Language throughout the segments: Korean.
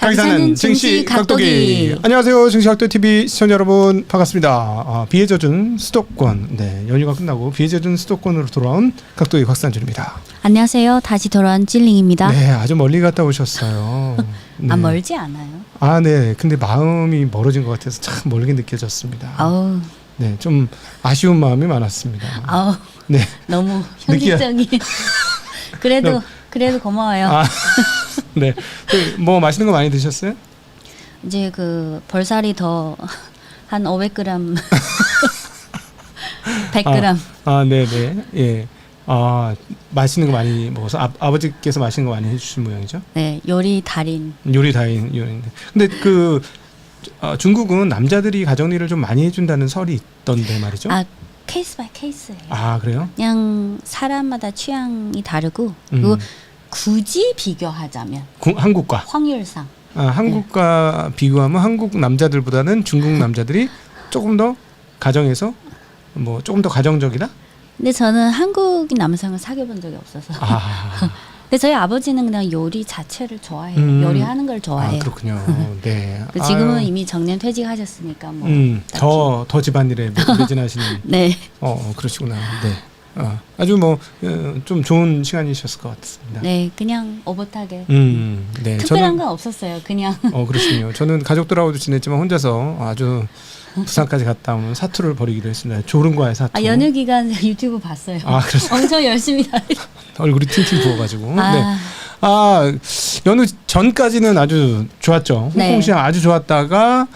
거기 사는 증시 각도기. 안녕하세요, 증시 각도기 TV 시청자 여러분 반갑습니다. 비에 젖은 수도권, 네, 연휴가 끝나고 비에 젖은 수도권으로 돌아온 각도기 곽상준입니다. 안녕하세요, 다시 돌아온 찔링입니다. 네, 아주 멀리 갔다 오셨어요. 네. 멀지 않아요? 네, 근데 마음이 멀어진 것 같아서 참 멀게 느껴졌습니다. 아우. 네, 좀 아쉬운 마음이 많았습니다. 아우. 네, 너무 현실적인. 그래도 고마워요. 네, 뭐 맛있는 거 많이 드셨어요? 이제 그 벌살이 더 한 500g, 100g. 네네, 예. 맛있는 거 많이 먹어서 아버지께서 맛있는 거 많이 해주신 모양이죠? 네, 요리 달인. 요리 달인. 근데 중국은 남자들이 가정일을 좀 많이 해준다는 설이 있던데 말이죠? 케이스 바이 케이스예요. 그래요? 그냥 사람마다 취향이 다르고 그리고 굳이 비교하자면 한국과 확률상 한국과 비교하면 한국 남자들보다는 중국 남자들이 조금 더 가정에서 뭐 조금 더 가정적이다? 근데 저는 한국인 남성을 사귀어본 적이 없어서. 근데 저희 아버지는 그냥 요리 자체를 좋아해요. 요리하는 걸 좋아해요. 그렇군요. 네. 지금은 이미 정년 퇴직하셨으니까 뭐. 더 집안일에 매진하시는. 네. 그러시구나. 네. 아주 뭐 좀 좋은 시간이셨을 것 같습니다. 네, 그냥 오붓하게. 네. 특별한 건 없었어요. 그냥. 그러시군요. 저는 가족들하고도 지냈지만 혼자서 아주 부산까지 갔다 오면 사투를 벌이기로 했습니다. 조른과의 사투. 연휴 기간 유튜브 봤어요. 그래서 엄청 열심히 얼굴이 팅팅 부어가지고. 네. 연휴 전까지는 아주 좋았죠. 홍콩 시장 아주 좋았다가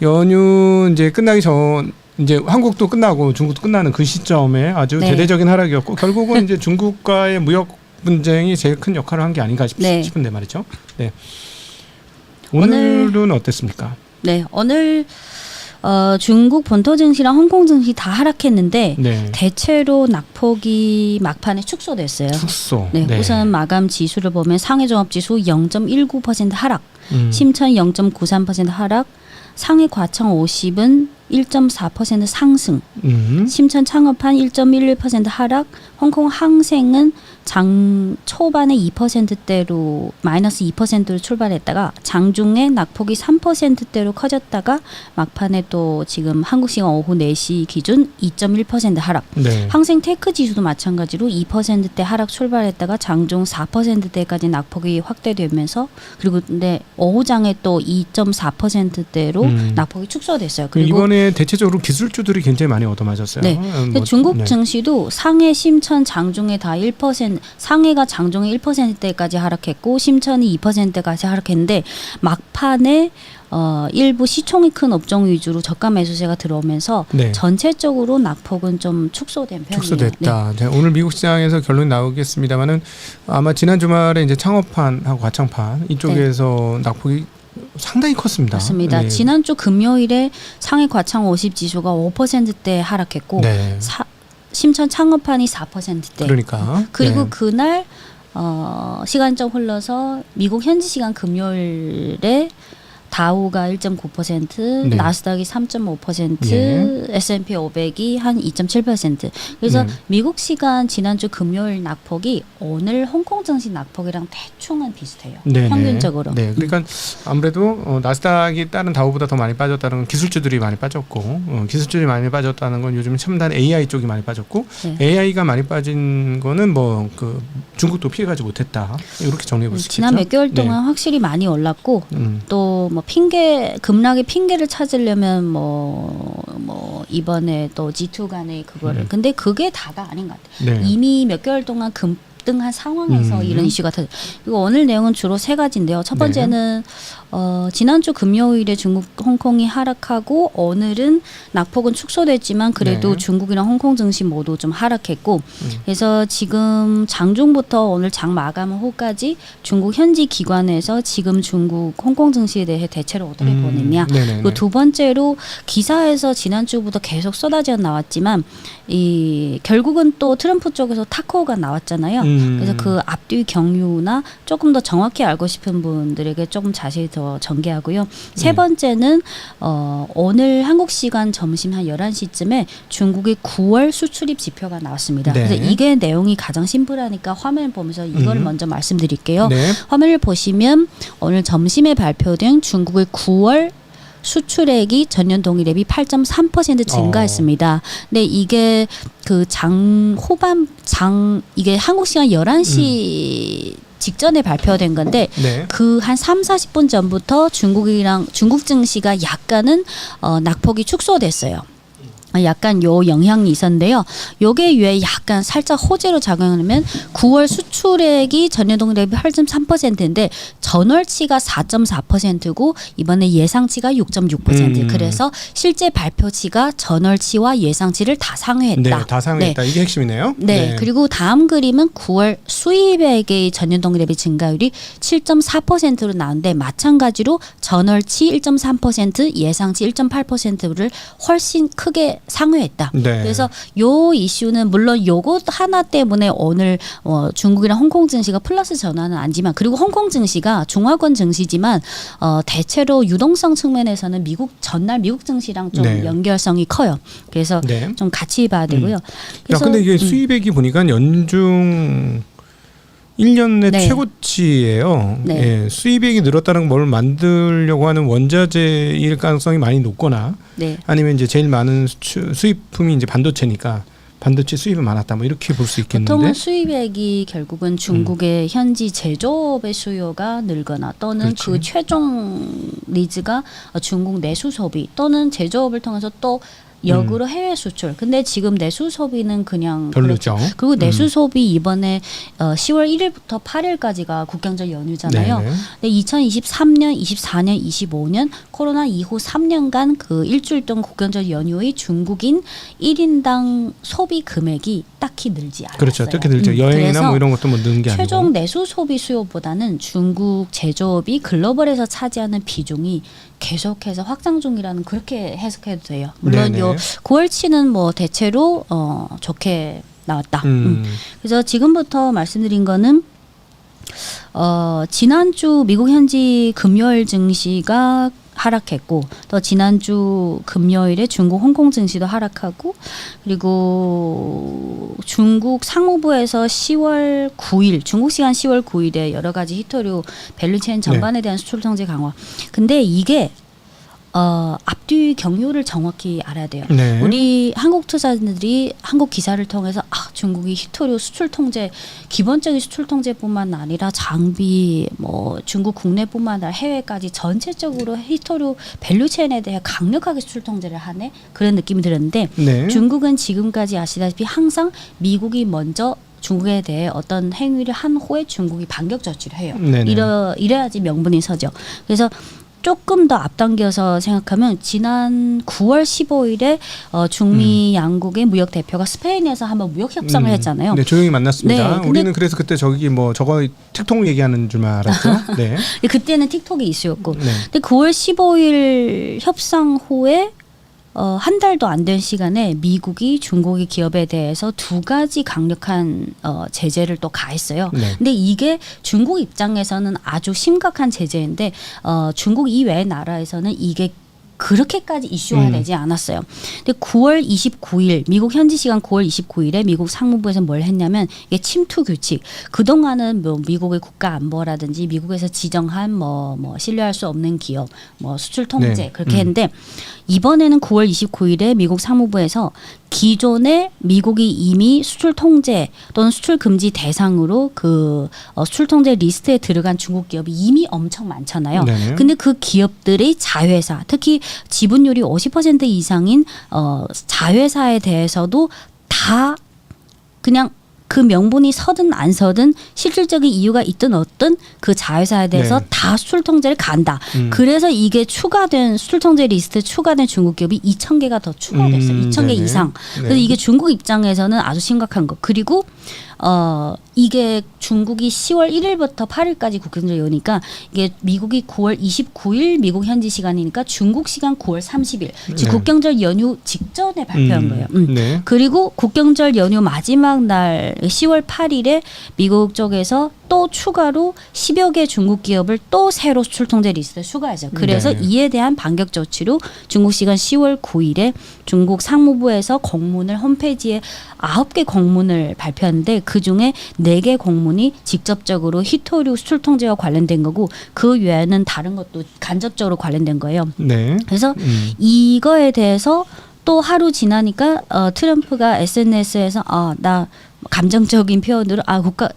연휴 이제 끝나기 전 이제 한국도 끝나고 중국도 끝나는 그 시점에 아주 대대적인 하락이었고 결국은 이제 중국과의 무역 분쟁이 제일 큰 역할을 한 게 아닌가 싶은데 말이죠. 네. 오늘은 어땠습니까? 네, 오늘 중국 본토 증시랑 홍콩 증시 다 하락했는데 대체로 낙폭이 막판에 축소됐어요. 네, 우선 마감 지수를 보면 상해 종합 지수 0.19% 하락, 심천 0.93% 하락, 상해 과청 50은 1.4% 상승, 심천 창업한 1.11% 하락, 홍콩 항생은 장 초반에 2%대로 마이너스 2%로 출발했다가 장중에 낙폭이 3%대로 커졌다가 막판에 또 지금 한국 시간 오후 4시 기준 2.1% 하락. 항생 테크 지수도 마찬가지로 2%대 하락 출발했다가 장중 4%대까지 낙폭이 확대되면서 그리고 근데 오후장에 또 2.4%대로 낙폭이 축소됐어요. 그리고 이번에 대체적으로 기술주들이 굉장히 많이 얻어맞았어요. 네. 중국 증시도 상해, 심천, 장중에 다 1%, 상해가 장중에 1%대까지 하락했고 심천이 2%까지 하락했는데 막판에 일부 시총이 큰 업종 위주로 저가 매수세가 들어오면서 전체적으로 낙폭은 좀 축소된 편이에요. 축소됐다. 오늘 미국 시장에서 결론이 나오겠습니다만은 아마 지난 주말에 이제 창업판하고 과창판 이쪽에서 낙폭이 상당히 컸습니다. 맞습니다. 지난주 금요일에 상해 과창 50 지수가 5%대 하락했고 심천 창업판이 4%대. 그러니까. 그리고 그날 시간점 흘러서 미국 현지 시간 금요일에 다우가 1.9%, 나스닥이 3.5%, S&P 500이 한 2.7%. 그래서 미국 시간 지난주 금요일 낙폭이 오늘 홍콩 증시 낙폭이랑 대충은 비슷해요. 평균적으로. 그러니까 아무래도 나스닥이 다른 다우보다 더 많이 빠졌다는 건 기술주들이 많이 빠졌고 기술주들이 많이 빠졌다는 건 요즘 첨단 AI 쪽이 많이 빠졌고 AI가 많이 빠진 거는 뭐 그 중국도 피해가지 못했다. 이렇게 정리해 볼 수 있겠죠. 지난 몇 개월 동안 확실히 많이 올랐고 또 뭐 급락의 핑계를 찾으려면 뭐 이번에 또 G2 간의 그거를 근데 그게 다가 아닌 것 같아요. 이미 몇 개월 동안 급등한 상황에서 이런 이슈가 터져. 그리고 오늘 내용은 주로 세 가지인데요. 첫 번째는 지난주 금요일에 중국, 홍콩이 하락하고 오늘은 낙폭은 축소됐지만 그래도 중국이랑 홍콩 증시 모두 좀 하락했고 그래서 지금 장중부터 오늘 장 마감 후까지 중국 현지 기관에서 지금 중국, 홍콩 증시에 대해 대체로 어떻게 보느냐. 그리고 두 번째로 기사에서 지난주부터 계속 쏟아져 나왔지만 결국은 또 트럼프 쪽에서 타코가 나왔잖아요. 그래서 그 앞뒤 경유나 조금 더 정확히 알고 싶은 분들에게 조금 자세히 더 전개하고요. 세 번째는 오늘 한국 시간 점심 한 11시쯤에 중국의 9월 수출입 지표가 나왔습니다. 네. 그래서 이게 내용이 가장 심플하니까 화면을 보면서 이걸 먼저 말씀드릴게요. 네. 화면을 보시면 오늘 점심에 발표된 중국의 9월 수출액이 전년 동기 대비 8.3% 증가했습니다. 근데 이게 그 이게 한국 시간 11시 직전에 발표된 건데 네. 그 한 30-40분 전부터 중국 증시가 약간은 낙폭이 축소됐어요. 약간 요 영향이 있었는데요. 요게 왜 약간 살짝 호재로 작용하면 9월 수출액이 전년 동기 대비 8.3%인데 전월치가 4.4%고 이번에 예상치가 6.6%. 그래서 실제 발표치가 전월치와 예상치를 다 상회했다. 네, 다 상회했다. 네. 이게 핵심이네요. 네. 네. 그리고 다음 그림은 9월 수입액의 전년 동기 대비 증가율이 7.4%로 나오는데 마찬가지로 전월치 1.3%, 예상치 1.8%를 훨씬 크게 상회했다. 네. 그래서 요 이슈는 물론 요것 하나 때문에 오늘 중국이랑 홍콩 증시가 플러스 전환은 아니지만 그리고 홍콩 증시가 중화권 증시지만 대체로 유동성 측면에서는 전날 미국 증시랑 좀 네. 연결성이 커요. 그래서 네. 좀 같이 봐야 되고요. 그래서 근데 이게 수입액이 보니까 연중 1년 내 네. 최고치예요. 네. 예, 수입액이 늘었다는 걸 만들려고 하는 원자재일 가능성이 많이 높거나 네. 아니면 이제 제일 많은 수입품이 이제 반도체니까 반도체 수입이 많았다. 뭐 이렇게 볼 수 있겠는데. 보통은 수입액이 결국은 중국의 현지 제조업의 수요가 늘거나 또는 그렇지. 그 최종 니즈가 중국 내수 소비 또는 제조업을 통해서 또 역으로 해외 수출. 근데 지금 내수 소비는 그냥 별로죠. 그렇죠. 그리고 내수 소비 이번에 10월 1일부터 8일까지가 국경절 연휴잖아요. 네네. 근데 2023년, 24년, 25년 코로나 이후 3년간 그 일주일 동안 국경절 연휴의 중국인 1인당 소비 금액이 딱히 늘지 않았어요. 그렇죠. 어떻게 늘죠. 여행이나 뭐 이런 것도 뭐 는 게 아니고. 최종 내수 소비 수요보다는 중국 제조업이 글로벌에서 차지하는 비중이 계속해서 확장 중이라는 그렇게 해석해도 돼요. 물론 네네. 요 9월치는 뭐 대체로 좋게 나왔다. 그래서 지금부터 말씀드린 거는 지난주 미국 현지 금요일 증시가 하락했고 또 지난주 금요일에 중국 홍콩 증시도 하락하고 그리고 중국 상무부에서 10월 9일 중국 시간 10월 9일에 여러 가지 히토류 밸류체인 전반에 대한 수출 통제 강화. 근데 이게 앞뒤 경유를 정확히 알아야 돼요. 네. 우리 한국 투자자들이 한국 기사를 통해서 중국이 히토류 수출 통제 기본적인 수출 통제뿐만 아니라 장비 뭐 중국 국내뿐만 아니라 해외까지 전체적으로 히토류 밸류체인에 대해 강력하게 수출 통제를 하네 그런 느낌이 들었는데 네. 중국은 지금까지 아시다시피 항상 미국이 먼저 중국에 대해 어떤 행위를 한 후에 중국이 반격 조치를 해요. 이래야지 명분이 서죠. 그래서 조금 더 앞당겨서 생각하면 지난 9월 15일에 중미 양국의 무역 대표가 스페인에서 한번 무역 협상을 했잖아요. 네, 조용히 만났습니다. 네, 우리는 그래서 그때 저기 뭐 저거 틱톡 얘기하는 줄만 알았죠. 네. 그때는 틱톡이 이슈였고, 네. 근데 9월 15일 협상 후에 한 달도 안 된 시간에 미국이 중국의 기업에 대해서 두 가지 강력한 제재를 또 가했어요. 네. 근데 이게 중국 입장에서는 아주 심각한 제재인데 중국 이외의 나라에서는 이게 그렇게까지 이슈화되지 않았어요. 근데 9월 29일 미국 현지 시간 9월 29일에 미국 상무부에서 뭘 했냐면 이게 침투 규칙. 그동안은 뭐 미국의 국가 안보라든지 미국에서 지정한 뭐 신뢰할 수 없는 기업, 뭐 수출 통제 네. 그렇게 했는데 이번에는 9월 29일에 미국 상무부에서 기존에 미국이 이미 수출 통제 또는 수출 금지 대상으로 그 수출 통제 리스트에 들어간 중국 기업이 이미 엄청 많잖아요. 네네. 근데 그 기업들의 자회사, 특히 지분율이 50% 이상인 자회사에 대해서도 다 그냥 그 명분이 서든 안 서든 실질적인 이유가 있든 없든 그 자회사에 대해서 네. 다 수출 통제를 간다. 그래서 이게 추가된 수출 통제 리스트에 추가된 중국 기업이 2,000개가 더 추가됐어요. 2,000개 네네. 이상. 네. 그래서 이게 중국 입장에서는 아주 심각한 거. 그리고 이게 중국이 10월 1일부터 8일까지 국경절 여니까 이게 미국이 9월 29일 미국 현지 시간이니까 중국 시간 9월 30일 즉 국경절 연휴 직전에 발표한 거예요. 네. 그리고 국경절 연휴 마지막 날 10월 8일에 미국 쪽에서 또 추가로 10여 개 중국 기업을 또 새로 수출 통제 리스트에 추가하죠. 그래서 이에 대한 반격 조치로 중국 시간 10월 9일에 중국 상무부에서 공문을 홈페이지에 9개 공문을 발표하는데 그중에 4개 공문이 직접적으로 히토류 수출 통제와 관련된 거고 그 외에는 다른 것도 간접적으로 관련된 거예요. 네. 그래서 이거에 대해서 또 하루 지나니까 트럼프가 SNS에서 나 감정적인 표현으로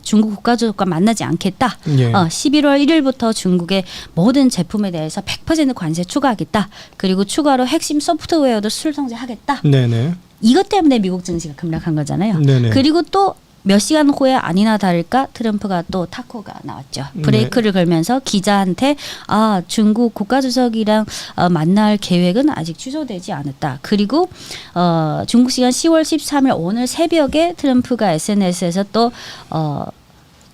중국 국가주석과 만나지 않겠다. 11월 1일부터 중국의 모든 제품에 대해서 100% 관세 추가하겠다. 그리고 추가로 핵심 소프트웨어도 수출 통제하겠다. 네네. 이것 때문에 미국 증시가 급락한 거잖아요. 네네. 그리고 또 몇 시간 후에 아니나 다를까 트럼프가 또 타코가 나왔죠. 브레이크를 걸면서 기자한테 중국 국가주석이랑 만날 계획은 아직 취소되지 않았다. 그리고 중국 시간 10월 13일 오늘 새벽에 트럼프가 SNS에서 또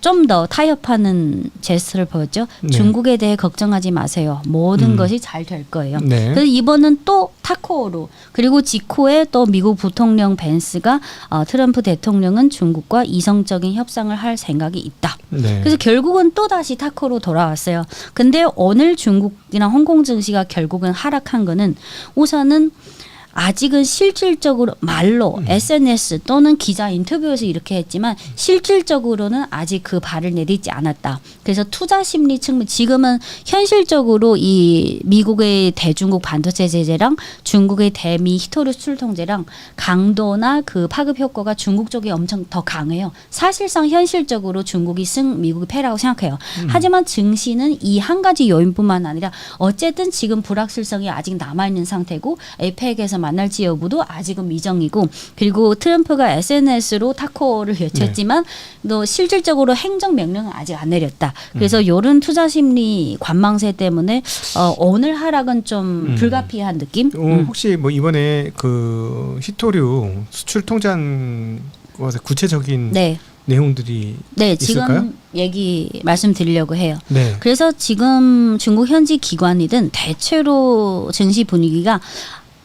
좀 더 타협하는 제스처를 보였죠. 네. 중국에 대해 걱정하지 마세요. 모든 것이 잘 될 거예요. 네. 그래서 이번은 또 타코로 그리고 직후에 또 미국 부통령 벤스가 트럼프 대통령은 중국과 이성적인 협상을 할 생각이 있다. 네. 그래서 결국은 또 다시 타코로 돌아왔어요. 근데 오늘 중국이나 홍콩 증시가 결국은 하락한 거는 우선은 아직은 실질적으로 말로 SNS 또는 기자 인터뷰에서 이렇게 했지만 실질적으로는 아직 그 발을 내딛지 않았다. 그래서 투자 심리 측면 지금은 현실적으로 이 미국의 대중국 반도체 제재랑 중국의 대미 히토류 수출 통제랑 강도나 그 파급 효과가 중국 쪽이 엄청 더 강해요. 사실상 현실적으로 중국이 승 미국이 패라고 생각해요. 하지만 증시는 이 한 가지 요인뿐만 아니라 어쨌든 지금 불확실성이 아직 남아있는 상태고 에이펙에서 만날지 여부도 아직은 미정이고 그리고 트럼프가 SNS로 타코를 외쳤지만 또 실질적으로 행정 명령은 아직 안 내렸다. 그래서 이런 투자 심리 관망세 때문에 오늘 하락은 좀 불가피한 느낌? 혹시 뭐 이번에 그 히토류 수출 통제한 것의 구체적인 내용들이 있을까요? 지금 얘기 말씀드리려고 해요. 네. 그래서 지금 중국 현지 기관이든 대체로 증시 분위기가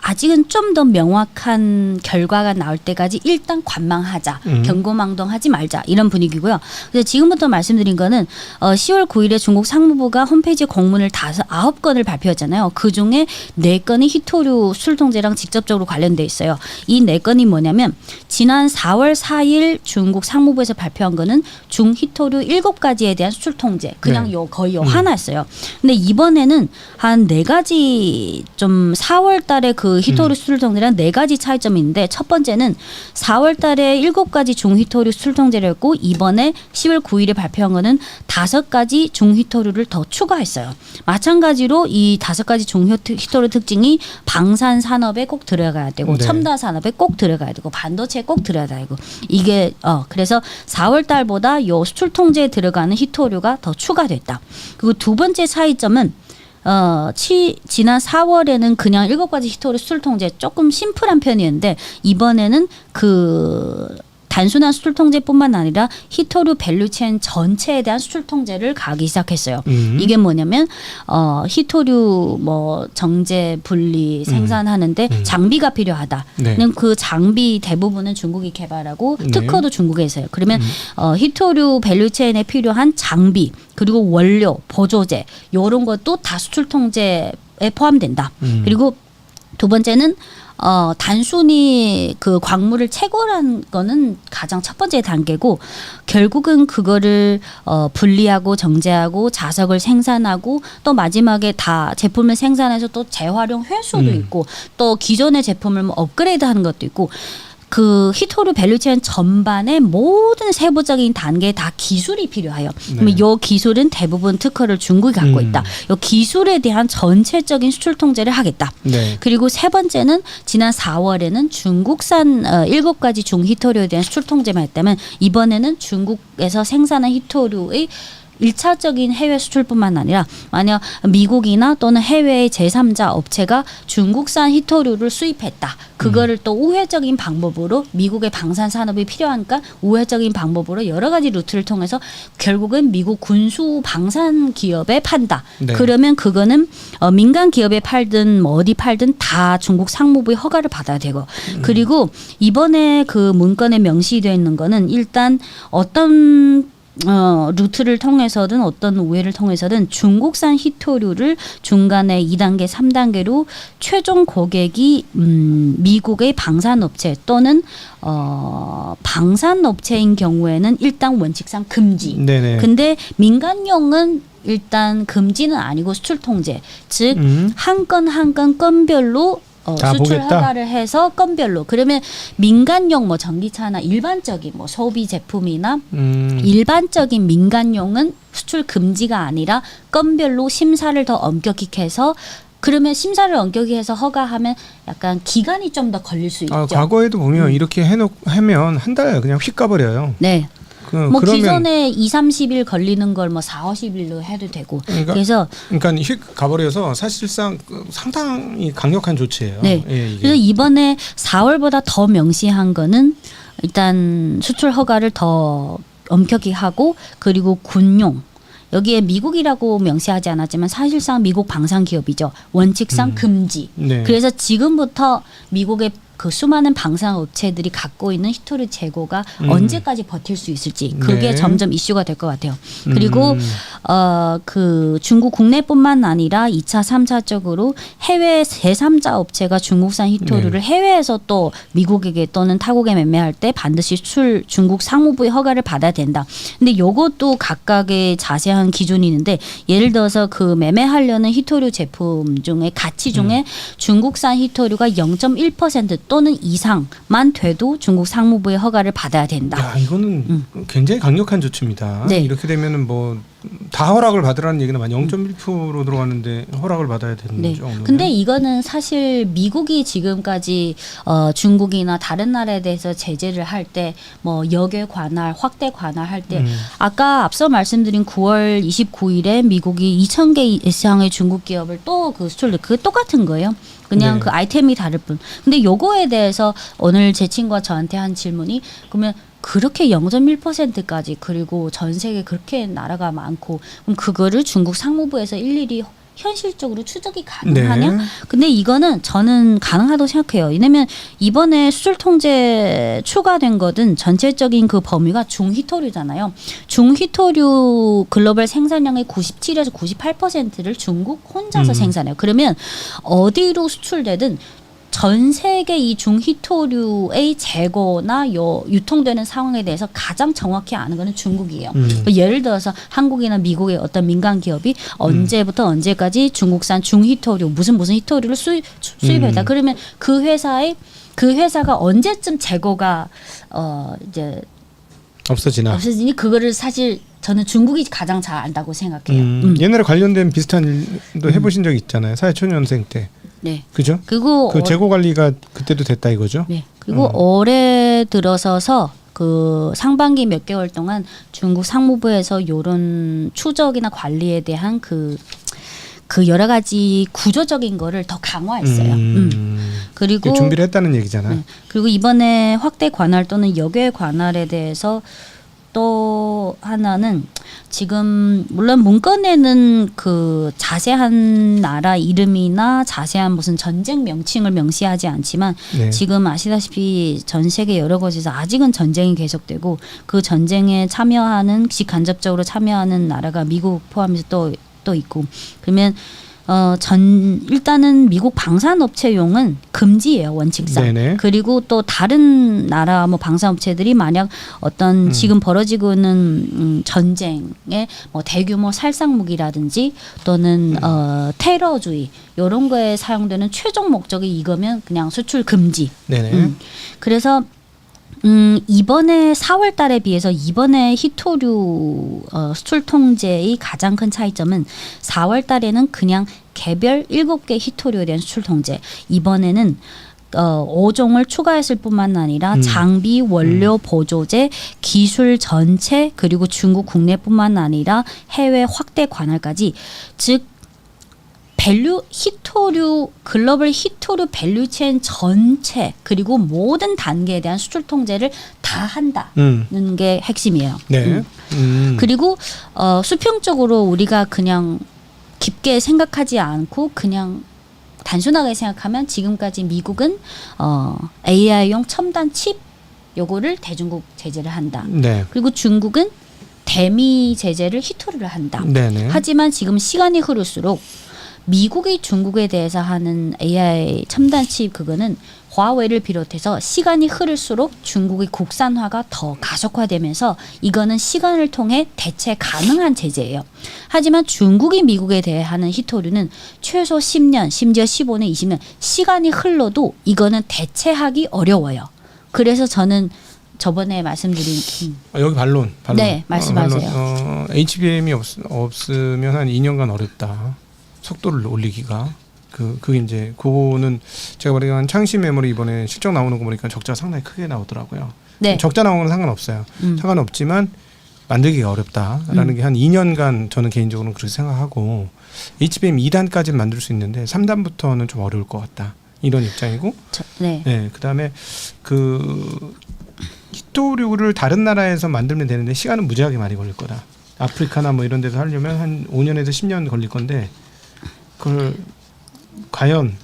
아직은 좀 더 명확한 결과가 나올 때까지 일단 관망하자. 경고망동하지 말자. 이런 분위기고요. 그래서 지금부터 말씀드린 거는 10월 9일에 중국 상무부가 홈페이지 공문을 9건을 발표했잖아요. 그중에 4건이 히토류 수출 통제랑 직접적으로 관련돼 있어요. 이 4건이 뭐냐면 지난 4월 4일 중국 상무부에서 발표한 거는 중히토류 7가지에 대한 수출 통제. 그냥 거의 하나였어요. 근데 이번에는 한 4가지 좀 4월 달에 그 히토류 수출 통제랑 4가지 차이점이 있는데 첫 번째는 4월 달에 7가지 중히토류 수출 통제를 했고 이번에 10월 9일에 발표한 거는 5가지 중히토류를 더 추가했어요. 마찬가지로 이 5가지 중히토류 특징이 방산 산업에 꼭 들어가야 되고 첨단 산업에 꼭 들어가야 되고 반도체에 꼭 들어가야 되고 이게 그래서 4월 달보다 요 수출 통제에 들어가는 히토류가 더 추가됐다. 그리고 두 번째 차이점은 지난 4월에는 그냥 7가지 히토류 수출 통제 조금 심플한 편이었는데 이번에는 그 단순한 수출 통제뿐만 아니라 히토류 밸류체인 전체에 대한 수출 통제를 가기 시작했어요. 이게 뭐냐면 히토류 뭐 정제 분리 생산하는데 장비가 필요하다. 그 장비 대부분은 중국이 개발하고 특허도 중국에서 해요. 그러면 히토류 밸류체인에 필요한 장비 그리고 원료, 보조제 이런 것도 다 수출 통제에 포함된다. 그리고 두 번째는 단순히 그 광물을 채굴한 거는 가장 첫 번째 단계고 결국은 그거를 분리하고 정제하고 자석을 생산하고 또 마지막에 다 제품을 생산해서 또 재활용 회수도 있고 또 기존의 제품을 뭐 업그레이드하는 것도 있고 그 히토류 밸류체인 전반의 모든 세부적인 단계에 다 기술이 필요해요. 그러면 이 기술은 대부분 특허를 중국이 갖고 있다. 이 기술에 대한 전체적인 수출 통제를 하겠다. 그리고 세 번째는 지난 4월에는 중국산 7가지 중히토류에 대한 수출 통제만 했다면 이번에는 중국에서 생산한 히토류의 일차적인 해외 수출뿐만 아니라 만약 미국이나 또는 해외의 제3자 업체가 중국산 히토류를 수입했다. 그거를 또 우회적인 방법으로 미국의 방산 산업이 필요하니까 우회적인 방법으로 여러 가지 루트를 통해서 결국은 미국 군수 방산 기업에 판다. 네. 그러면 그거는 민간 기업에 팔든 뭐 어디 팔든 다 중국 상무부의 허가를 받아야 되고 그리고 이번에 그 문건에 명시되어 있는 거는 일단 어떤 루트를 통해서든 어떤 우회를 통해서든 중국산 히토류를 중간에 2단계, 3단계로 최종 고객이 미국의 방산업체 또는 방산업체인 경우에는 일단 원칙상 금지. 네네. 근데 민간용은 일단 금지는 아니고 수출 통제. 즉 한 건 한 건 건별로 수출 허가를 해서 건별로 그러면 민간용 뭐 전기차나 일반적인 뭐 소비 제품이나 일반적인 민간용은 수출 금지가 아니라 건별로 심사를 더 엄격히 해서 그러면 심사를 엄격히 해서 허가하면 약간 기간이 좀 더 걸릴 수 있죠. 과거에도 보면 이렇게 하면 한 달 그냥 휙 가버려요. 네. 뭐 기존에 2, 30일 걸리는 걸 뭐 4, 50일로 해도 되고. 그러니까 휙 가버려서 사실상 상당히 강력한 조치예요. 네. 예, 그래서 이번에 4월보다 더 명시한 거는 일단 수출 허가를 더 엄격히 하고 그리고 군용 여기에 미국이라고 명시하지 않았지만 사실상 미국 방산 기업이죠. 원칙상 금지. 네. 그래서 지금부터 미국의 그 수많은 방산 업체들이 갖고 있는 히토류 재고가 언제까지 버틸 수 있을지 그게 네. 점점 이슈가 될 것 같아요. 그리고 그 중국 국내뿐만 아니라 2차, 3차적으로 해외 제3자 업체가 중국산 히토류를 네. 해외에서 또 미국에게 또는 타국에 매매할 때 반드시 수출 중국 상무부의 허가를 받아야 된다. 근데 요것도 각각의 자세한 기준이 있는데 예를 들어서 그 매매하려는 히토류 제품 중에 가치 중에 중국산 히토류가 0.1% 또는 이상만 돼도 중국 상무부의 허가를 받아야 된다. 야, 이거는 굉장히 강력한 조치입니다. 네. 이렇게 되면은 뭐 다 허락을 받으라는 얘기는 0.1% 들어가는데 허락을 받아야 되는 네. 거죠. 근데 이거는 사실 미국이 지금까지 중국이나 다른 나라에 대해서 제재를 할 때 뭐 역외 관할, 확대 관할할 때 아까 앞서 말씀드린 9월 29일에 미국이 2,000개 이상의 중국 기업을 또 그 수출 그 똑같은 거예요. 그냥 네. 그 아이템이 다를 뿐. 근데 요거에 대해서 오늘 제 친구가 저한테 한 질문이 그러면 그렇게 0.1%까지 그리고 전 세계 그렇게 나라가 많고 그럼 그거를 중국 상무부에서 일일이 현실적으로 추적이 가능하냐? 네. 근데 이거는 저는 가능하다고 생각해요. 왜냐면 이번에 수출 통제 추가된 거든 전체적인 그 범위가 중히토류잖아요. 중히토류 글로벌 생산량의 97에서 98%를 중국 혼자서 생산해요. 그러면 어디로 수출되든 전 세계 이 중히토류의 재고나 유통되는 상황에 대해서 가장 정확히 아는 거는 중국이에요. 예를 들어서 한국이나 미국의 어떤 민간 기업이 언제부터 언제까지 중국산 중히토류 무슨 히토류를 수입했다. 그러면 그 회사가 언제쯤 재고가 이제 없어지니 그거를 사실 저는 중국이 가장 잘 안다고 생각해요. 옛날에 관련된 비슷한 일도 해보신 적 있잖아요. 사회초년생 때. 네. 그죠? 그리고 그 재고 관리가 그때도 됐다 이거죠? 네. 그리고 올해 들어서서 그 상반기 몇 개월 동안 중국 상무부에서 이런 추적이나 관리에 대한 그 여러 가지 구조적인 거를 더 강화했어요. 그리고 준비를 했다는 얘기잖아. 네. 그리고 이번에 확대 관할 또는 역외 관할에 대해서 또 하나는 지금 물론 문건에는 그 자세한 나라 이름이나 자세한 무슨 전쟁 명칭을 명시하지 않지만 네. 지금 아시다시피 전 세계 여러 곳에서 아직은 전쟁이 계속되고 그 전쟁에 참여하는 직간접적으로 참여하는 나라가 미국 포함해서 또 있고 그러면 일단은 미국 방산업체용은 금지예요, 원칙상. 네네. 그리고 또 다른 나라 뭐 방산업체들이 만약 어떤 지금 벌어지고 있는 전쟁에 뭐 대규모 살상무기라든지 또는 테러주의 이런 거에 사용되는 최종 목적이 이거면 그냥 수출 금지. 네네. 그래서 이번에 4월 달에 비해서 이번에 히토류 수출 통제의 가장 큰 차이점은 4월 달에는 그냥 개별 7개 히토류에 대한 수출 통제. 이번에는 5종을 추가했을 뿐만 아니라 장비, 원료, 보조제, 기술 전체 그리고 중국 국내뿐만 아니라 해외 확대 관할까지 즉 밸류 히토류 글로벌 히토류 밸류체인 전체 그리고 모든 단계에 대한 수출 통제를 다 한다는 게 핵심이에요. 네. 그리고 수평적으로 우리가 그냥 깊게 생각하지 않고 그냥 단순하게 생각하면 지금까지 미국은 AI용 첨단 칩 요거를 대중국 제재를 한다. 네. 그리고 중국은 대미 제재를 히토류를 한다. 네네. 하지만 지금 시간이 흐를수록 미국이 중국에 대해서 하는 AI 첨단 칩 그거는 화웨이를 비롯해서 시간이 흐를수록 중국의 국산화가 더 가속화되면서 이거는 시간을 통해 대체 가능한 제재예요. 하지만 중국이 미국에 대해 하는 히토류는 최소 10년, 심지어 15년, 20년 시간이 흘러도 이거는 대체하기 어려워요. 그래서 저는 저번에 말씀드린 여기 반론. 네, 말씀하세요. HBM이 없으면 한 2년간 어렵다. 속도를 올리기가. 그게 이제 그거는 제가 보니까 창시 메모리 이번에 실적 나오는 거 보니까 적자가 상당히 크게 나오더라고요. 네. 적자 나오는 건 상관없어요. 상관없지만 만들기가 어렵다라는 게 한 2년간 저는 개인적으로는 그렇게 생각하고 HBM 2단까지는 만들 수 있는데 3단부터는 좀 어려울 것 같다. 이런 입장이고. 네. 그다음에 히토류를 다른 나라에서 만들면 되는데 시간은 무지하게 많이 걸릴 거다. 아프리카나 뭐 이런 데서 하려면 한 5년에서 10년 걸릴 건데 그걸 과연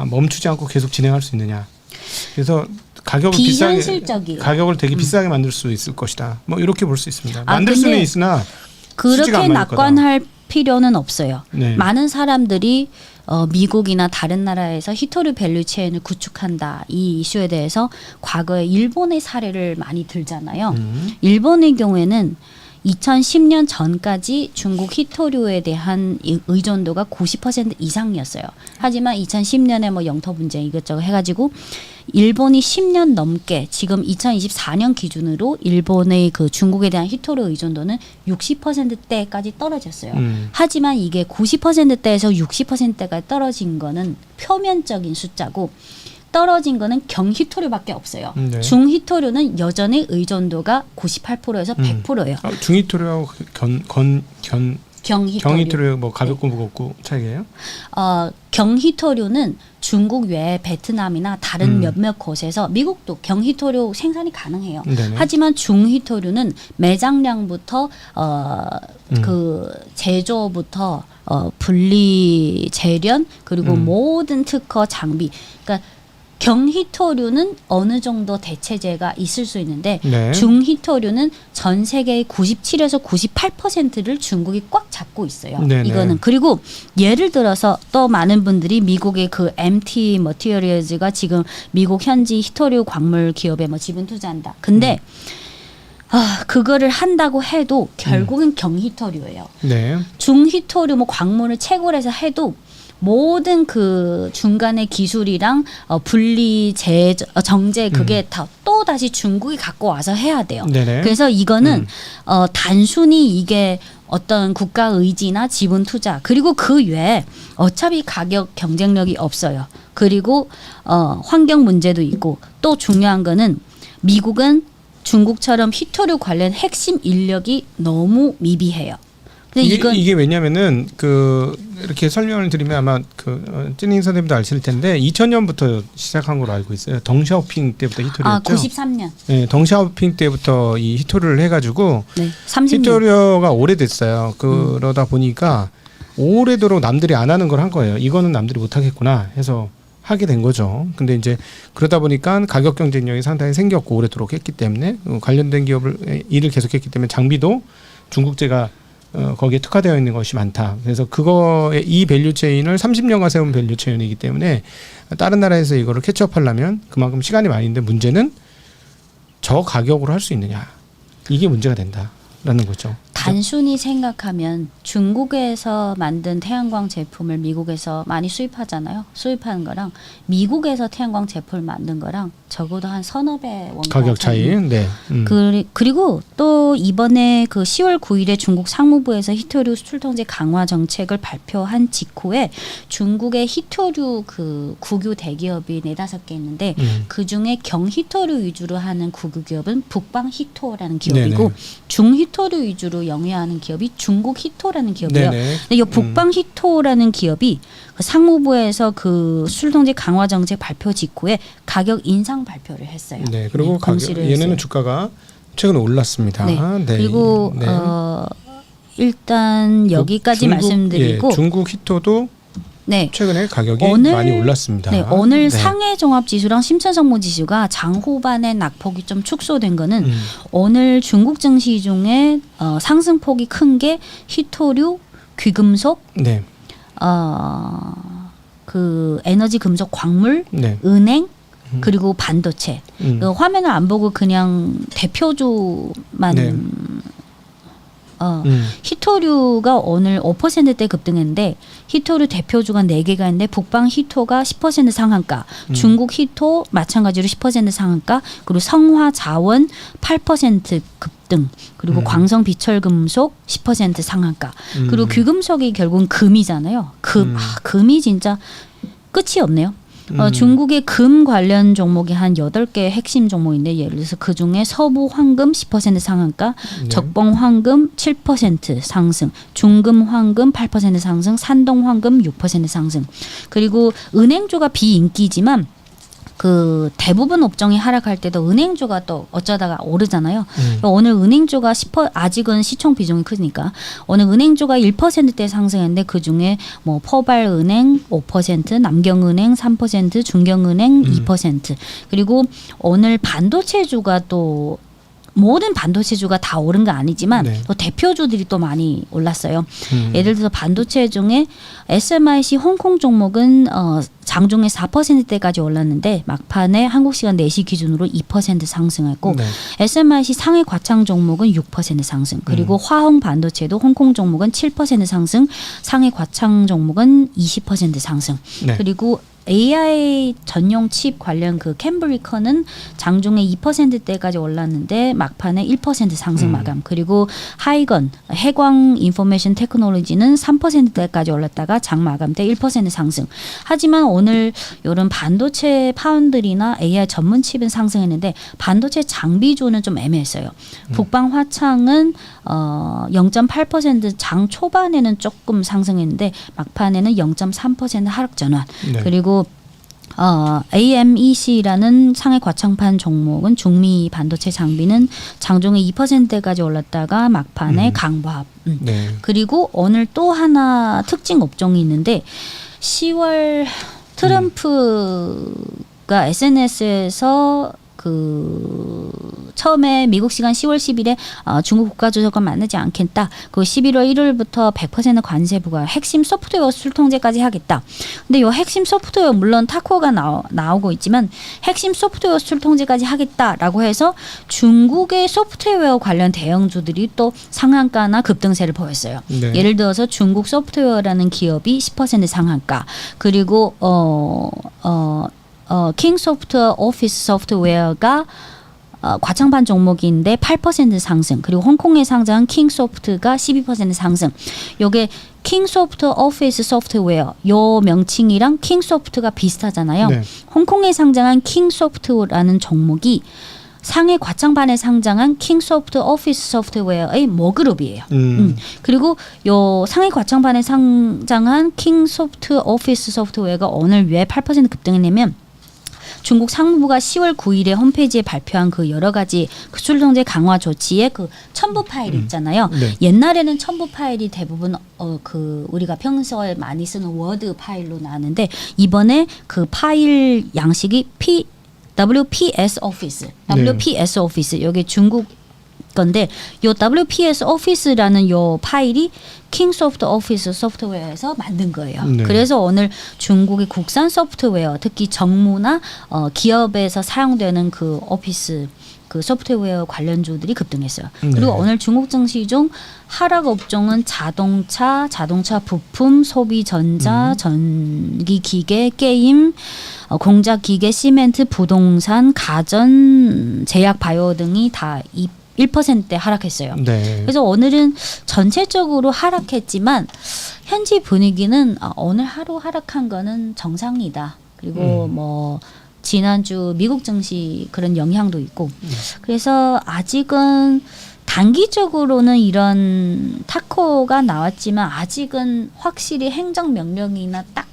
멈추지 않고 계속 진행할 수 있느냐. 그래서 가격을 가격을 되게 비싸게 만들 수 있을 것이다. 뭐 이렇게 볼 수 있습니다. 만들 수는 있으나 그렇게 낙관할 필요는 없어요. 네. 많은 사람들이 미국이나 다른 나라에서 히토류 밸류 체인을 구축한다 이 이슈에 대해서 과거에 일본의 사례를 많이 들잖아요. 일본의 경우에는 2010년 전까지 중국 히토류에 대한 의존도가 90% 이상이었어요. 하지만 2010년에 뭐 영토 분쟁 이것저것 해가지고 일본이 10년 넘게 지금 2024년 기준으로 일본의 그 중국에 대한 히토류 의존도는 60%대까지 떨어졌어요. 하지만 이게 90%대에서 60%대까지 떨어진 거는 표면적인 숫자고 떨어진 거는 경히토류밖에 없어요. 네. 중히토류는 여전히 의존도가 98%에서 100%예요. 중히토류하고 경히토류 뭐 가볍고 무겁고 차이예요? 경히토류는 중국 외에 베트남이나 다른 몇몇 곳에서 미국도 경히토류 생산이 가능해요. 네네. 하지만 중히토류는 매장량부터 그 제조부터 분리 재련 그리고 모든 특허 장비 그러니까 경히토류는 어느 정도 대체제가 있을 수 있는데 네. 중히토류는 전 세계의 97에서 98%를 중국이 꽉 잡고 있어요. 네네. 이거는 그리고 예를 들어서 또 많은 분들이 미국의 그 MT 머티리얼즈가 지금 미국 현지 히토류 광물 기업에 뭐 지분 투자한다. 근데 그거를 한다고 해도 결국은 경히토류예요. 네. 중히토류 뭐 광물을 채굴해서 해도 모든 그 중간의 기술이랑 분리 정제 그게 다 또 다시 중국이 갖고 와서 해야 돼요. 네네. 그래서 이거는 단순히 이게 어떤 국가 의지나 지분 투자 그리고 그 외에 어차피 가격 경쟁력이 없어요. 그리고 환경 문제도 있고 또 중요한 거는 미국은 중국처럼 히토류 관련 핵심 인력이 너무 미비해요. 이게 왜냐면은 이렇게 설명을 드리면 아마 찐닝 선생님도 아실 텐데 2000년부터 시작한 걸로 알고 있어요. 덩샤오핑 때부터 히토류였죠. 93년. 네, 덩샤오핑 때부터 이 히토류를 해가지고 네, 30년. 히토류가 오래됐어요. 그러다 보니까 오래도록 남들이 안 하는 걸 한 거예요. 이거는 남들이 못 하겠구나 해서 하게 된 거죠. 근데 이제 그러다 보니까 가격 경쟁력이 상당히 생겼고 오래도록 했기 때문에 관련된 기업을 일을 계속했기 때문에 장비도 중국제가 거기에 특화되어 있는 것이 많다. 그래서 그거의 이 밸류 체인을 30년간 세운 밸류 체인이기 때문에 다른 나라에서 이거를 캐치업하려면 그만큼 시간이 많이 있는데 문제는 저 가격으로 할 수 있느냐. 이게 문제가 된다라는 거죠. 단순히 생각하면 중국에서 만든 태양광 제품을 미국에서 많이 수입하잖아요. 수입하는 거랑 미국에서 태양광 제품을 만든 거랑 적어도 한 서너 배 원가 가격 차이. 네. 그리고 또 이번에 그 10월 9일에 중국 상무부에서 히토류 수출 통제 강화 정책을 발표한 직후에 중국의 히토류 그 국유 대기업이 4-5개 있는데 그 중에 경히토류 위주로 하는 국유 기업은 북방 히토라는 기업이고 네네. 중히토류 위주로 영위하는 기업이 중국 히토라는 기업이에요. 근데 이 북방 히토라는 기업이 그 상무부에서 그 수출 통제 강화 정책 발표 직후에 가격 인상 발표를 했어요. 네, 그리고 얘네는 주가가 최근 올랐습니다. 네. 네. 그리고 네. 일단 여기까지 말씀드리고 중국 히토도 네. 최근에 가격이 많이 올랐습니다. 네, 오늘 상해 종합 지수랑 심천 성모 지수가 장 후반에 낙폭이 좀 축소된 거는 오늘 중국 증시 중에 상승폭이 큰 게 히토류, 귀금속, 네. 그 에너지 금속 광물, 네. 은행 그리고 반도체. 그 화면을 안 보고 그냥 대표주만 네. 히토류가 오늘 5%대 급등했는데 히토류 대표주가 4개가 있는데 북방 히토가 10% 상한가, 중국 히토 마찬가지로 10% 상한가, 그리고 성화 자원 8% 급등, 그리고 광성 비철금속 10% 상한가, 그리고 귀금속이 결국은 금이잖아요. 금이 진짜 끝이 없네요. 중국의 금 관련 종목이 한 8개 핵심 종목인데 예를 들어서 그중에 서부 황금 10% 상한가, 네. 적봉 황금 7% 상승, 중금 황금 8% 상승, 산동 황금 6% 상승. 그리고 은행주가 비인기지만 그 대부분 업종이 하락할 때도 은행주가 또 어쩌다가 오르잖아요. 오늘 은행주가 아직은 시총 비중이 크니까 오늘 은행주가 1%대 상승했는데 그 중에 뭐 포발은행 5%, 남경은행 3%, 중경은행 2%. 그리고 오늘 반도체주가 또 모든 반도체주가 다 오른 거 아니지만 네. 또 대표주들이 또 많이 올랐어요. 예를 들어서 반도체 중에 SMIC 홍콩 종목은 장중에 4%대까지 올랐는데 막판에 한국 시간 4시 기준으로 2% 상승했고 네. SMIC 상해 과창 종목은 6% 상승, 그리고 화홍 반도체도 홍콩 종목은 7% 상승, 상해 과창 종목은 20% 상승. 네. 그리고 AI 전용 칩 관련 그 캠브리커는 장중에 2%대까지 올랐는데 막판에 1% 상승 마감. 그리고 하이건 해광 인포메이션 테크놀로지는 3%대까지 올랐다가 장 마감 때 1% 상승. 하지만 오늘 이런 반도체 파운드리나 AI 전문 칩은 상승했는데 반도체 장비주는 좀 애매했어요. 북방 화창은 0.8% 장 초반에는 조금 상승했는데 막판에는 0.3% 하락 전환. 네. 그리고 AMEC라는 상해 과창판 종목은 중미 반도체 장비는 장중에 2%까지 올랐다가 막판에 강보합. 네. 그리고 오늘 또 하나 특징 업종이 있는데 10월 트럼프가 SNS에서 그 처음에 미국 시간 10월 10일에 중국 국가주석과 만나지 않겠다. 그 11월 1일부터 100% 관세 부과, 핵심 소프트웨어 수출 통제까지 하겠다. 근데 이 핵심 소프트웨어 물론 타코가 나오고 있지만 핵심 소프트웨어 수출 통제까지 하겠다라고 해서 중국의 소프트웨어 관련 대형주들이 또 상한가나 급등세를 보였어요. 네. 예를 들어서 중국 소프트웨어라는 기업이 10% 상한가, 그리고 킹소프트웨어 오피스 소프트웨어가 과창판 종목인데 8% 상승, 그리고 홍콩에 상장한 킹소프트가 12% 상승. 요게 킹소프트 오피스 소프트웨어 요 명칭이랑 킹소프트가 비슷하잖아요. 네. 홍콩에 상장한 킹소프트라는 종목이 상해 과창판에 상장한 킹소프트 오피스 소프트웨어의 모그룹이에요. 그리고 요 상해 과창판에 상장한 킹소프트 오피스 소프트웨어가 오늘 왜 8% 급등했냐면 중국 상무부가 10월 9일에 홈페이지에 발표한 그 여러 가지 수출 통제 강화 조치의 그 첨부 파일 있잖아요. 네. 옛날에는 첨부 파일이 대부분 그 우리가 평소에 많이 쓰는 워드 파일로 나왔는데 이번에 그 파일 양식이 WPS 오피스, WPS 오피스, 여기 중국 건데 요 WPS 오피스라는 요 파일이 킹소프트 오피스 소프트웨어에서 만든 거예요. 네. 그래서 오늘 중국의 국산 소프트웨어, 특히 정무나 기업에서 사용되는 그 오피스 그 소프트웨어 관련주들이 급등했어요. 그리고 오늘 중국 증시 중 하락 업종은 자동차 부품, 소비전자, 전기기계, 게임, 공작기계, 시멘트, 부동산, 가전, 제약, 바이오 등이 다 1%대 하락했어요. 네. 그래서 오늘은 전체적으로 하락했지만 현지 분위기는 오늘 하루 하락한 거는 정상이다. 그리고 뭐 지난주 미국 증시 그런 영향도 있고 그래서 아직은 단기적으로는 이런 타코가 나왔지만 아직은 확실히 행정명령이나 딱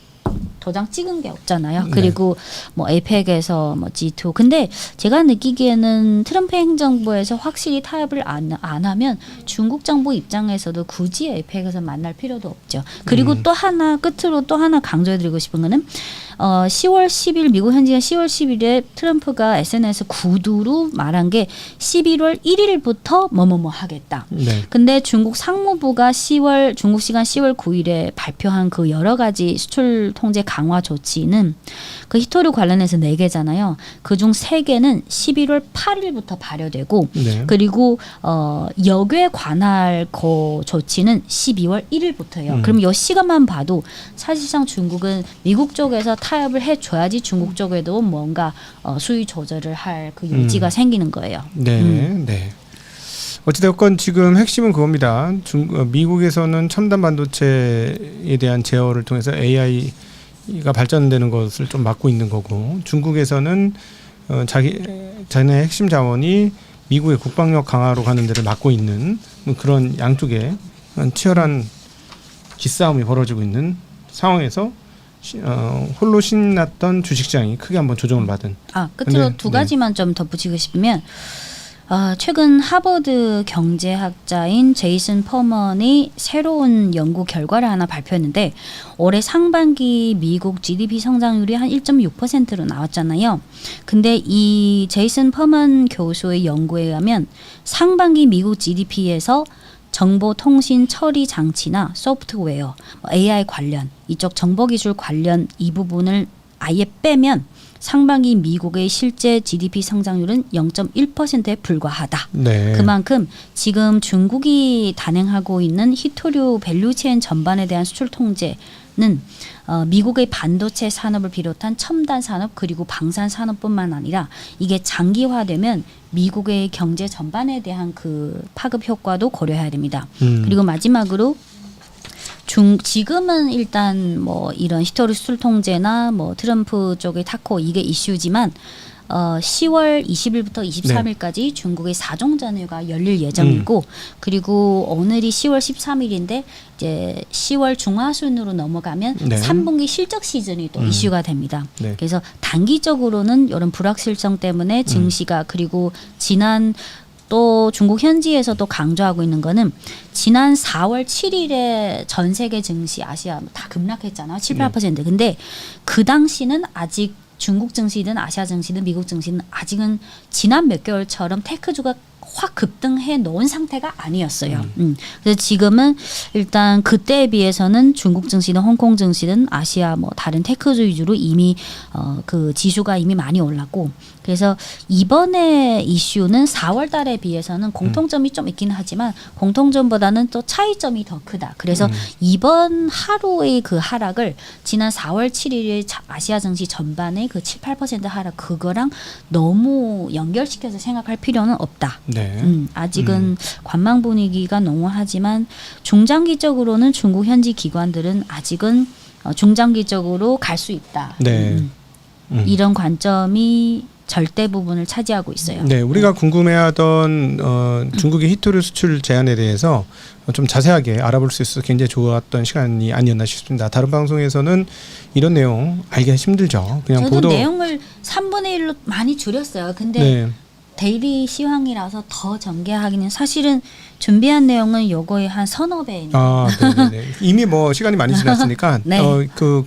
도장 찍은 게 없잖아요. 그리고 뭐 에이펙에서 뭐 G2. 근데 제가 느끼기에는 트럼프 행정부에서 확실히 타협을 안 하면 중국 정부 입장에서도 굳이 에이펙에서 만날 필요도 없죠. 그리고 또 하나 끝으로 또 하나 강조해드리고 싶은 거는 10월 10일 미국 현지가 10월 10일에 트럼프가 SNS 구두로 말한 게 11월 1일부터 뭐뭐뭐 하겠다. 네. 근데 중국 상무부가 중국 시간 10월 9일에 발표한 그 여러 가지 수출 통제 강화 조치는 그 히토류 관련해서 4개잖아요. 그중 3개는 11월 8일부터 발효되고 네. 그리고 역외 관할 그 조치는 12월 1일부터예요. 그럼 이 시간만 봐도 사실상 중국은 미국 쪽에서 타협을 해줘야지 중국 쪽에도 뭔가 수위 조절을 할 그 여지가 생기는 거예요. 네, 네. 어찌됐건 지금 핵심은 그겁니다. 미국에서는 첨단 반도체에 대한 제어를 통해서 AI가 발전되는 것을 좀 막고 있는 거고, 중국에서는 자기네 핵심 자원이 미국의 국방력 강화로 가는 데를 막고 있는 그런 양쪽에 치열한 기싸움이 벌어지고 있는 상황에서 홀로 신났던 주식시장이 크게 한번 조정을 받은. 끝으로 두 가지만 좀 덧붙이고 싶으면 최근 하버드 경제학자인 제이슨 퍼먼이 새로운 연구 결과를 하나 발표했는데 올해 상반기 미국 GDP 성장률이 한 1.6%로 나왔잖아요. 근데 이 제이슨 퍼먼 교수의 연구에 의하면 상반기 미국 GDP에서 정보통신 처리 장치나 소프트웨어, AI 관련, 이쪽 정보기술 관련 이 부분을 아예 빼면 상반기 미국의 실제 GDP 성장률은 0.1%에 불과하다. 네. 그만큼 지금 중국이 단행하고 있는 히토류 밸류체인 전반에 대한 수출 통제는 미국의 반도체 산업을 비롯한 첨단 산업 그리고 방산 산업뿐만 아니라 이게 장기화되면 미국의 경제 전반에 대한 그 파급 효과도 고려해야 됩니다. 그리고 마지막으로 지금은 일단 뭐 이런 히토류 수출 통제나 뭐 트럼프 쪽의 타코 이게 이슈지만 10월 20일부터 23일까지 네. 중국의 4종 전회가 열릴 예정이고 그리고 오늘이 10월 13일인데 이제 10월 중하순으로 넘어가면 네. 3분기 실적 시즌이 또 이슈가 됩니다. 네. 그래서 단기적으로는 이런 불확실성 때문에 증시가 그리고 또 중국 현지에서도 강조하고 있는 거는 지난 4월 7일에 전 세계 증시 아시아 다 급락했잖아요. 7, 8%. 근데 그 당시는 아직 중국 증시든 아시아 증시든 미국 증시는 아직은 지난 몇 개월처럼 테크주가 확 급등해 놓은 상태가 아니었어요. 그래서 지금은 일단 그때에 비해서는 중국 증시든 홍콩 증시든 아시아 뭐 다른 테크주 위주로 이미 그 지수가 이미 많이 올랐고 그래서 이번에 이슈는 4월 달에 비해서는 공통점이 좀 있긴 하지만 공통점보다는 또 차이점이 더 크다. 그래서 이번 하루의 그 하락을 지난 4월 7일의 아시아 증시 전반의 그 7, 8% 하락 그거랑 너무 연결시켜서 생각할 필요는 없다. 네. 아직은 관망 분위기가 농후하지만 중장기적으로는 중국 현지 기관들은 아직은 중장기적으로 갈 수 있다. 네. 이런 관점이 절대 부분을 차지하고 있어요. 네, 우리가 궁금해하던 중국의 히토류 수출 제한에 대해서 좀 자세하게 알아볼 수 있어서 굉장히 좋았던 시간이 아니었나 싶습니다. 다른 방송에서는 이런 내용 알기가 힘들죠. 그냥 저도 내용을 3분의 1로 많이 줄였어요. 근데 네. 데일리 시황이라서 더 전개하기는 사실은 준비한 내용은 요거의 한 서너 배입니다. 네네네. 이미 뭐 시간이 많이 지났으니까 네.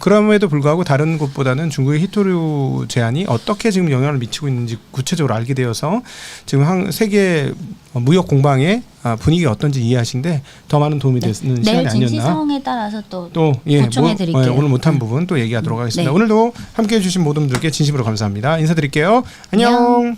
그럼에도 불구하고 다른 곳보다는 중국의 히토류 제한이 어떻게 지금 영향을 미치고 있는지 구체적으로 알게 되어서 지금 세계 무역 공방의 분위기가 어떤지 이해하신데 더 많은 도움이 되는 시간이 아니었나. 내일 증시 상황에 따라서 또 보충해 드릴게요. 오늘 못한 부분 또 얘기하도록 하겠습니다. 오늘도 함께해 주신 모든 분들께 진심으로 감사합니다. 인사드릴게요. 안녕.